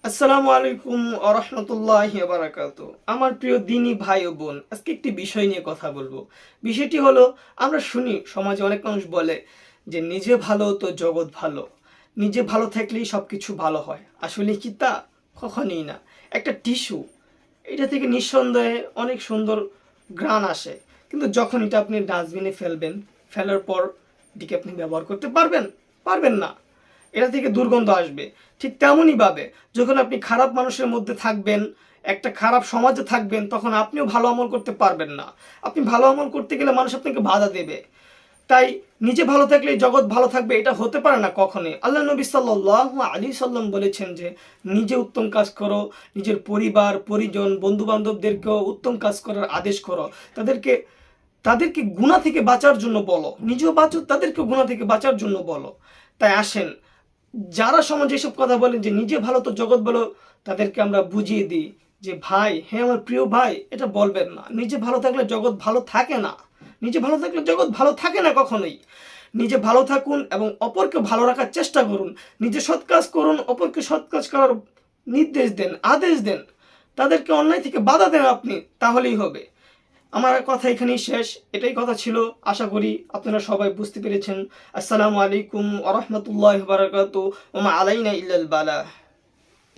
আসসালামু আলাইকুম আরহামতুল্লাহি বারাকাতু। আমার প্রিয় দিনী ভাই ও বোন, আজকে একটি বিষয় নিয়ে কথা বলবো। বিষয়টি হলো, আমরা শুনি সমাজে অনেক মানুষ বলে যে নিজে ভালো তো জগৎ ভালো, নিজে ভালো থাকলেই সব কিছু ভালো হয়। আসলে কি তা? কখনই না। একটা টিস্যু, এটা থেকে নিঃসন্দেহে অনেক সুন্দর ঘ্রাণ আসে, কিন্তু যখন এটা আপনি ডাস্টবিনে ফেলবেন, ফেলার পর এটিকে আপনি ব্যবহার করতে পারবেন? পারবেন না। এটা থেকে দুর্গন্ধ আসবে। ঠিক তেমনই ভাবে যখন আপনি খারাপ মানুষের মধ্যে থাকবেন, একটা খারাপ সমাজে থাকবেন, তখন আপনিও ভালো আমল করতে পারবেন না। আপনি ভালো আমল করতে গেলে মানুষ আপনাকে বাধা দেবে। তাই নিজে ভালো থাকলে জগৎ ভালো থাকবে, এটা হতে পারে না কখনোই। আল্লাহ নবী সাল্লাল্লাহু আলাইহি সাল্লাম বলেছেন যে নিজে উত্তম কাজ করো, নিজের পরিবার পরিজন বন্ধু বান্ধবদেরকেও উত্তম কাজ করার আদেশ করো। তাদেরকে তাদেরকে গুনাহ থেকে বাঁচার জন্য বলো, নিজেও বাঁচো, তাদেরকে গুনাহ থেকে বাঁচার জন্য বলো। তাই আসেন, যারা সমাজে এসব কথা বলেন যে নিজে ভালো তো জগৎ ভালো, তাদেরকে আমরা বুঝিয়ে দিই যে ভাই, হ্যাঁ আমার প্রিয় ভাই, এটা বলবেন না। নিজে ভালো থাকলে জগৎ ভালো থাকে না। নিজে ভালো থাকলে জগৎ ভালো থাকে না কখনোই। নিজে ভালো থাকুন এবং অপরকে ভালো রাখার চেষ্টা করুন। নিজে সৎ কাজ করুন, অপরকে সৎ কাজ করার নির্দেশ দেন, আদেশ দেন। তাদেরকে অন্যায় থেকে বাধা দেন আপনি, তাহলেই হবে। আমার কথা এখানেই শেষ। এটাই কথা ছিল। আশা করি আপনারা সবাই বুঝতে পেরেছেন। আসসালামু আলাইকুম ওয়া রাহমাতুল্লাহি ওয়া বারাকাতুহু। ওয়া মা আলাইনা ইল্লাল বালাগ।